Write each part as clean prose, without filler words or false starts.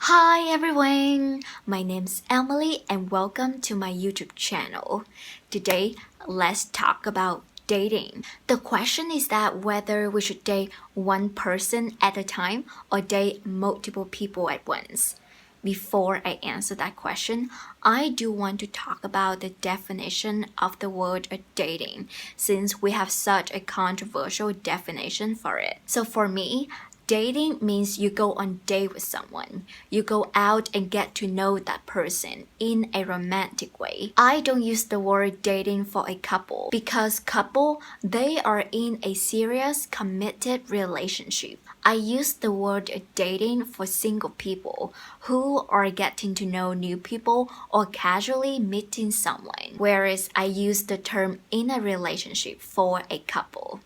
Hi everyone, my name's Emily and welcome to my YouTube channel. Today, let's talk about dating. The question is that whether we should date one person at a time or date multiple people at once. Before I answer that question, I do want to talk about the definition of the word dating, since we have such a controversial definition for it. So for me, dating means you go on date with someone. You go out and get to know that person in a romantic way. I don't use the word dating for a couple because couple, they are in a serious committed relationship. I use the word dating for single people who are getting to know new people or casually meeting someone, whereas I use the term in a relationship for a couple.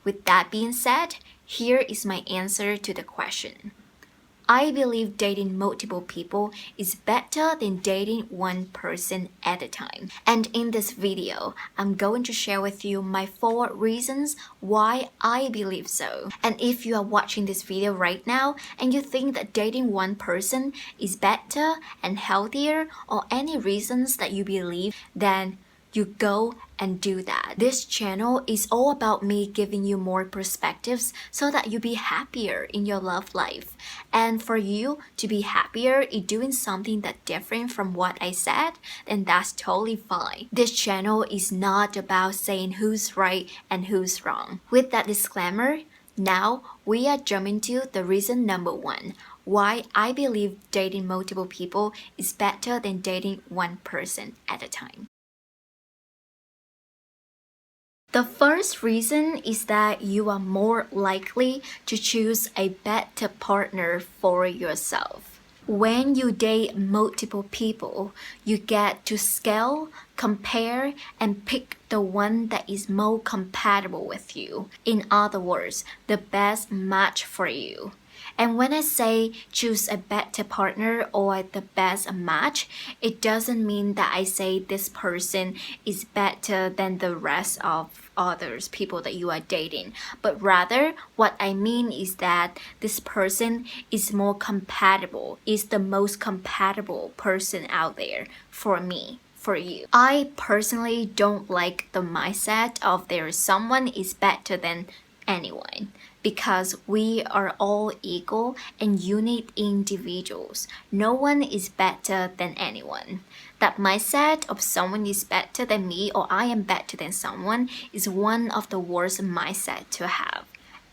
With that being said, here is my answer to the question. I believe dating multiple people is better than dating one person at a time. And in this video, I'm going to share with you my 4 reasons why I believe so. And if you are watching this video right now and you think that dating one person is better and healthier or any reasons that you believe, then you go and do that. This channel is all about me giving you more perspectives so that you be happier in your love life. And for you to be happier in doing something that's different from what I said, then that's totally fine. This channel is not about saying who's right and who's wrong. With that disclaimer, now we are jumping to the reason number 1. Why I believe dating multiple people is better than dating one person at a time. The first reason is that you are more likely to choose a better partner for yourself. When you date multiple people, you get to scale, compare, and pick the one that is more compatible with you. In other words, the best match for you. And when I say choose a better partner or the best match, it doesn't mean that I say this person is better than the rest of others, people that you are dating. But rather, what I mean is that this person is more compatible, is the most compatible person out there for me. For you. I personally don't like the mindset of there is someone is better than anyone, because we are all equal and unique individuals. No one is better than anyone. That mindset of someone is better than me or I am better than someone is one of the worst mindset to have.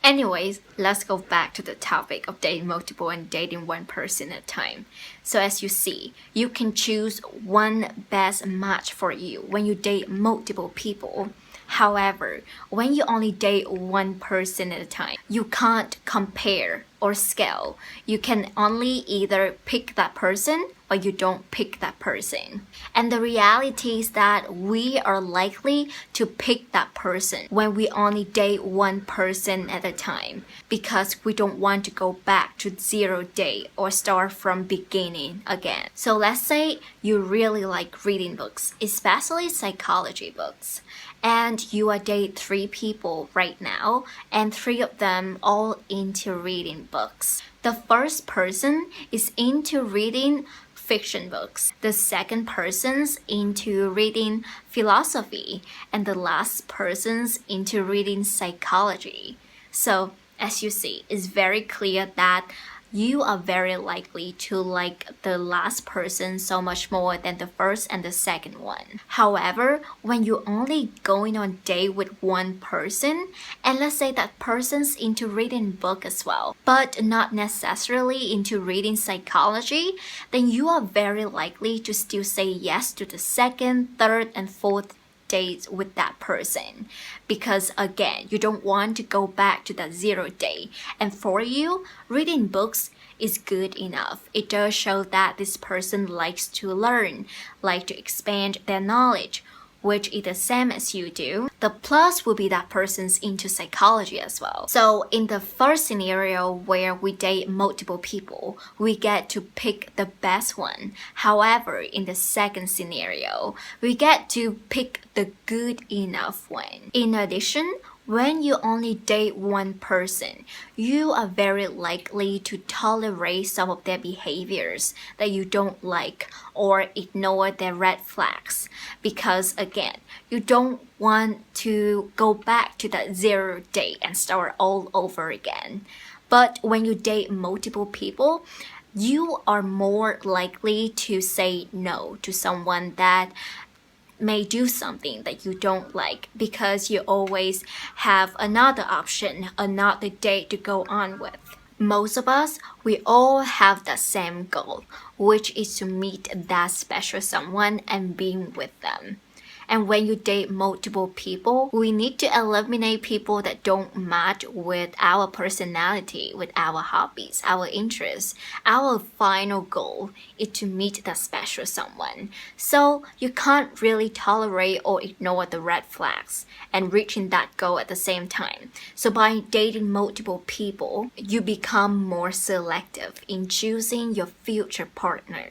Anyways, let's go back to the topic of dating multiple and dating one person at a time. So as you see, you can choose one best match for you when you date multiple people. However, when you only date one person at a time, you can't compare or scale. You can only either pick that person or you don't pick that person. And the reality is that we are likely to pick that person when we only date one person at a time, because we don't want to go back to 0 date or start from beginning again. So let's say you really like reading books, especially psychology books. And you are dating 3 people right now, and 3 of them all into reading books. The first person is into reading fiction books. The second person's into reading philosophy, and the last person's into reading psychology. So, as you see, it's very clear that you are very likely to like the last person so much more than the first and the second one. However, when you're only going on date with one person, and let's say that person's into reading book as well, but not necessarily into reading psychology, then you are very likely to still say yes to the second, third, and fourth dates with that person, because again, you don't want to go back to that 0 date. And for you, reading books is good enough. It does show that this person likes to learn, like to expand their knowledge, which is the same as you do. The plus will be that person's into psychology as well. So in the first scenario where we date multiple people, we get to pick the best one. However, in the second scenario, we get to pick the good enough one. In addition, When you only date one person, you are very likely to tolerate some of their behaviors that you don't like or ignore their red flags because, again, you don't want to go back to that zero date and start all over again. But when you date multiple people, you are more likely to say no to someone that may do something that you don't like because you always have another option, another date to go on with. Most of us, we all have the same goal, which is to meet that special someone and being with them. And when you date multiple people, we need to eliminate people that don't match with our personality, with our hobbies, our interests. Our final goal is to meet that special someone. So you can't really tolerate or ignore the red flags and reaching that goal at the same time. So by dating multiple people, you become more selective in choosing your future partner.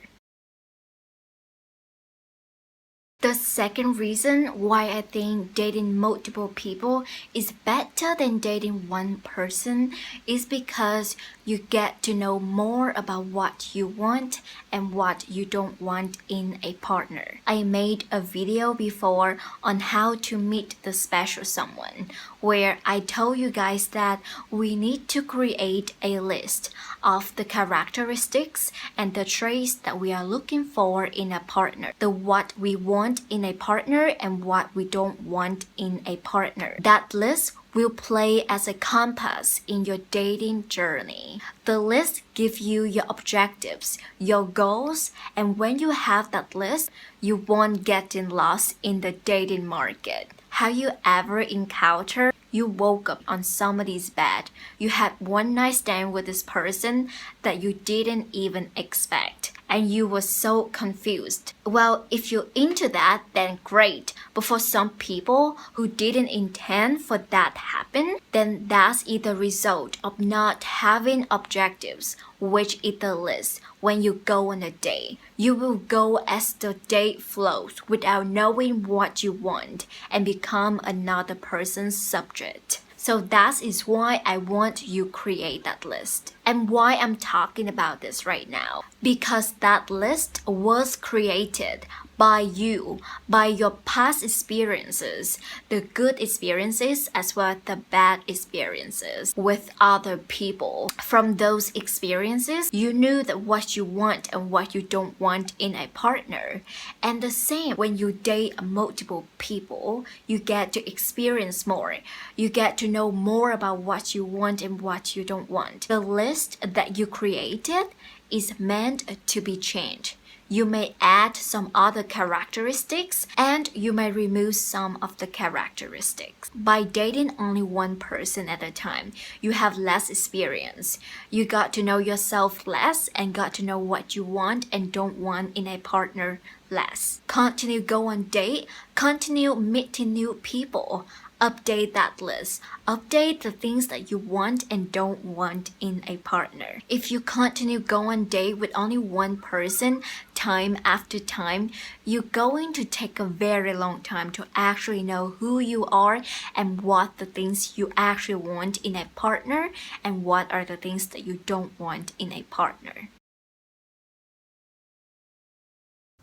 The second reason why I think dating multiple people is better than dating one person is because you get to know more about what you want and what you don't want in a partner. I made a video before on how to meet the special someone where I told you guys that we need to create a list of the characteristics and the traits that we are looking for in a partner, the what we want in a partner and what we don't want in a partner. That list will play as a compass in your dating journey. The list gives you your objectives, your goals, and when you have that list, you won't get lost in the dating market. Have you ever encountered you woke up on somebody's bed, you had one night stand with this person that you didn't even expect, and you were so confused? Well, if you're into that, then great. But for some people who didn't intend for that to happen, then that's either result of not having objectives, which is the list. When you go on a date, you will go as the date flows without knowing what you want and become another person's subject. So that is why I want you create that list. And why I'm talking about this right now. Because that list was created by you, by your past experiences, the good experiences as well as the bad experiences with other people. From those experiences, you knew that what you want and what you don't want in a partner. And the same when you date multiple people, you get to experience more. You get to know more about what you want and what you don't want. The list that you created is meant to be changed. You may add some other characteristics and you may remove some of the characteristics. By dating only one person at a time, you have less experience. You got to know yourself less and got to know what you want and don't want in a partner less. Continue go on date, continue meeting new people. Update that list. Update the things that you want and don't want in a partner. If you continue go on date with only one person time after time, you're going to take a very long time to actually know who you are and what the things you actually want in a partner and what are the things that you don't want in a partner.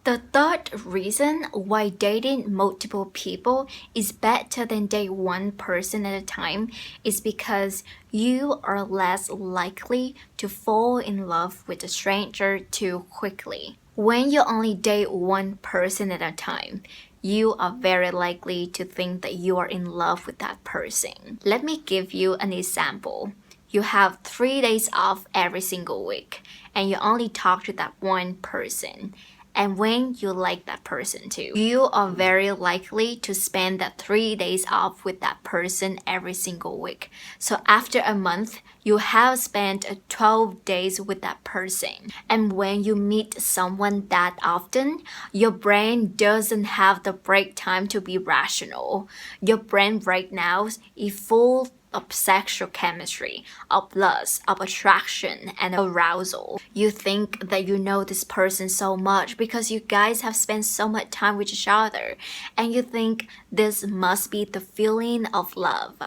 The third reason why dating multiple people is better than dating one person at a time is because you are less likely to fall in love with a stranger too quickly. When you only date one person at a time, you are very likely to think that you are in love with that person. Let me give you an example. You have 3 days off every single week, and you only talk to that one person. And when you like that person too, you are very likely to spend that 3 days off with that person every single week. So after a month, you have spent 12 days with that person. And when you meet someone that often, your brain doesn't have the break time to be rational. Your brain right now is full of sexual chemistry, of lust, of attraction, and arousal. You think that you know this person so much because you guys have spent so much time with each other, and you think this must be the feeling of love.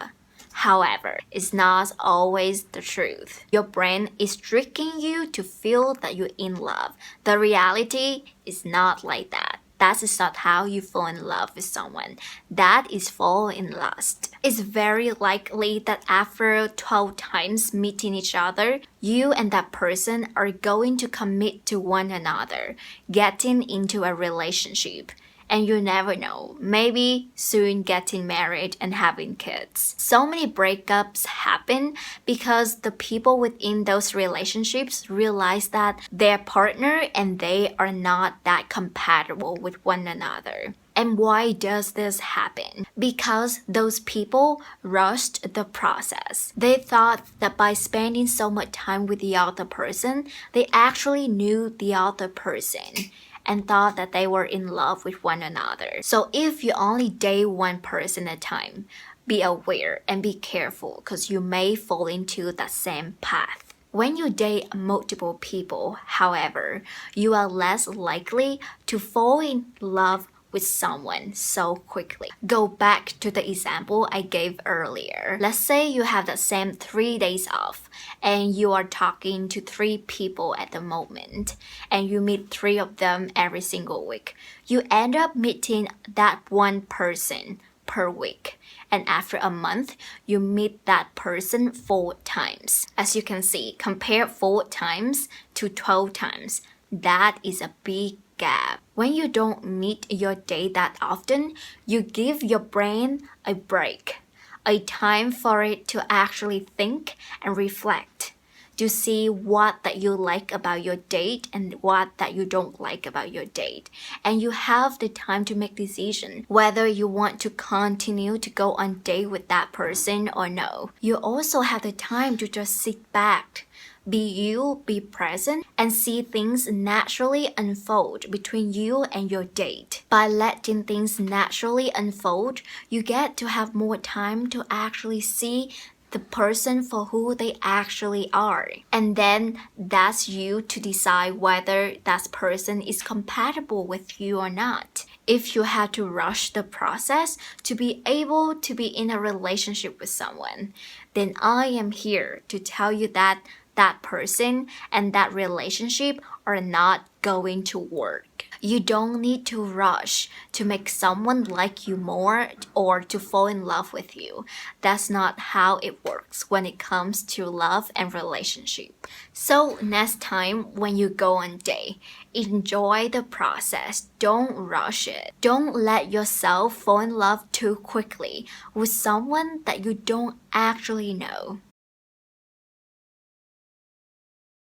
However, it's not always the truth. Your brain is tricking you to feel that you're in love. The reality is not like that. That is not how you fall in love with someone. That is fall in lust. It's very likely that after 12 times meeting each other, you and that person are going to commit to one another, getting into a relationship. And you never know, maybe soon getting married and having kids. So many breakups happen because the people within those relationships realize that their partner and they are not that compatible with one another. And why does this happen? Because those people rushed the process. They thought that by spending so much time with the other person, they actually knew the other person and thought that they were in love with one another. So if you only date one person at a time, be aware and be careful because you may fall into the same path. When you date multiple people, however, you are less likely to fall in love with someone so quickly. Go back to the example I gave earlier. Let's say you have the same 3 days off and you are talking to 3 people at the moment and you meet 3 of them every single week. You end up meeting that one person per week. And after a month, you meet that person 4 times. As you can see, compare 4 times to 12 times. That is a big gap. When you don't meet your date that often, you give your brain a break, a time for it to actually think and reflect, to see what that you like about your date and what that you don't like about your date. And you have the time to make decision whether you want to continue to go on date with that person or no. You also have the time to just sit back, be you, be present, and see things naturally unfold between you and your date. By letting things naturally unfold, you get to have more time to actually see the person for who they actually are. And then that's you to decide whether that person is compatible with you or not. If you had to rush the process to be able to be in a relationship with someone, then I am here to tell you that that person and that relationship are not going to work. You don't need to rush to make someone like you more or to fall in love with you. That's not how it works when it comes to love and relationship. So next time when you go on date, enjoy the process. Don't rush it. Don't let yourself fall in love too quickly with someone that you don't actually know.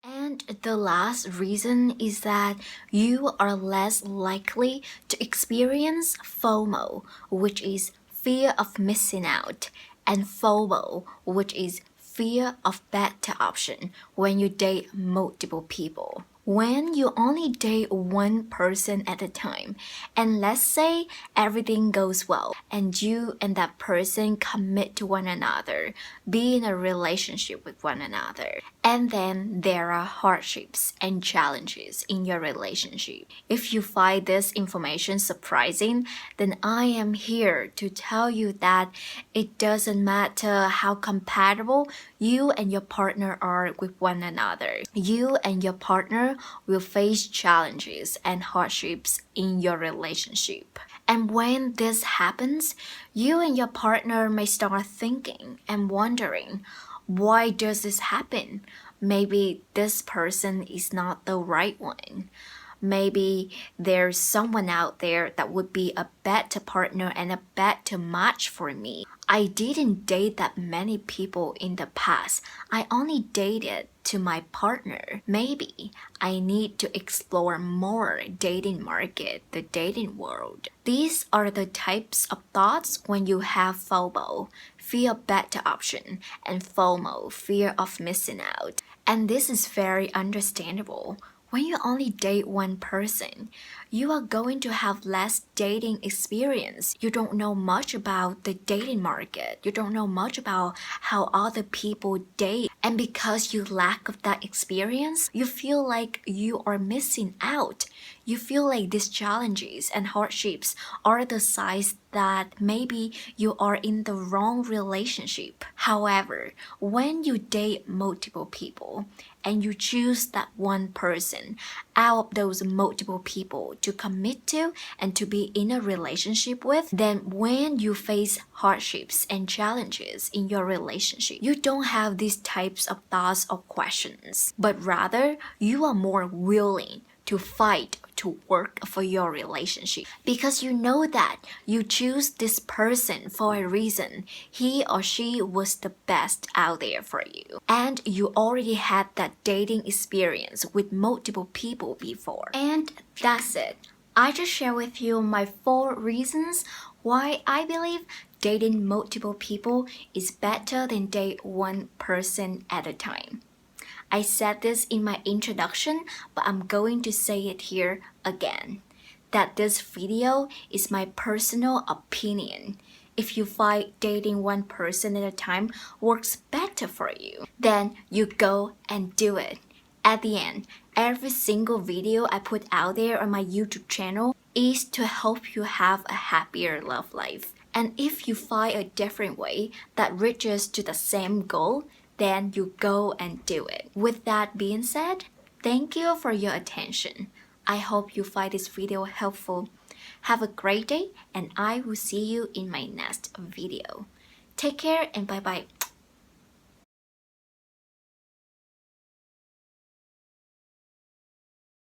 And the last reason is that you are less likely to experience FOMO, which is fear of missing out, and FOMO, which is fear of better option when you date multiple people. When you only date one person at a time, and let's say everything goes well, and you and that person commit to one another, be in a relationship with one another, and then there are hardships and challenges in your relationship. If you find this information surprising, then I am here to tell you that it doesn't matter how compatible you and your partner are with one another. You and your partner will face challenges and hardships in your relationship. And when this happens, you and your partner may start thinking and wondering, why does this happen? Maybe this person is not the right one. Maybe there's someone out there that would be a better partner and a better match for me. I didn't date that many people in the past. I only dated to my partner. Maybe I need to explore more dating market, the dating world. These are the types of thoughts when you have FOMO, fear of better option, and FOMO, fear of missing out. And this is very understandable. When you only date one person, you are going to have less dating experience. You don't know much about the dating market. You don't know much about how other people date. And because you lack of that experience, you feel like you are missing out. You feel like these challenges and hardships are the signs that maybe you are in the wrong relationship. However, when you date multiple people and you choose that one person out of those multiple people to commit to and to be in a relationship with, then when you face hardships and challenges in your relationship, you don't have these types of thoughts or questions, but rather you are more willing to fight to work for your relationship because you know that you choose this person for a reason. He or she was the best out there for you, and you already had that dating experience with multiple people before. And that's it. I just share with you my 4 reasons why I believe dating multiple people is better than date one person at a time. I said this in my introduction, but I'm going to say it here again. That this video is my personal opinion. If you find dating one person at a time works better for you, then you go and do it. At the end, every single video I put out there on my YouTube channel is to help you have a happier love life. And if you find a different way that reaches to the same goal, then you go and do it. With that being said, thank you for your attention. I hope you find this video helpful. Have a great day, and I will see you in my next video. Take care and bye bye.